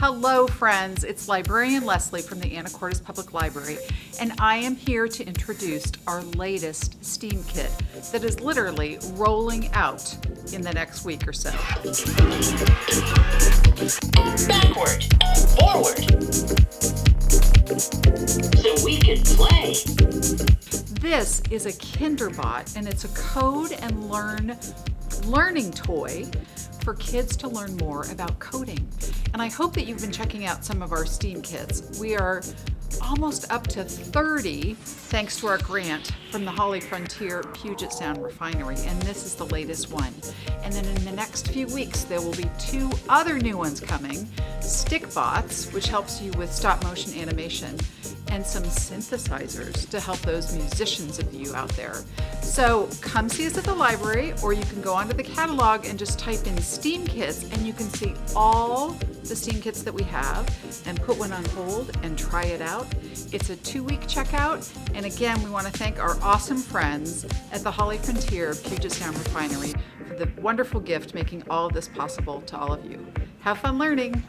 Hello friends, it's Librarian Leslie from the Anacortes Public Library, and I am here to introduce our latest STEAM kit that is literally rolling out in the next week or so. Backward, forward, so we can play. This is a KinderBot, and it's a code and learning toy for kids to learn more about coding. And I hope that you've been checking out some of our STEAM kits. We are almost up to 30 thanks to our grant from the HollyFrontier Puget Sound Refinery, and this is the latest one. And then in the next few weeks there will be 2 other new ones coming, StickBots, which helps you with stop motion animation, and some synthesizers to help those musicians of you out there. So come see us at the library, or you can go onto the catalog and just type in STEAM kits and you can see all the STEAM kits that we have and put one on hold and try it out. It's a 2-week checkout, and again, we want to thank our awesome friends at the HollyFrontier Puget Sound Refinery for the wonderful gift making all of this possible to all of you. Have fun learning.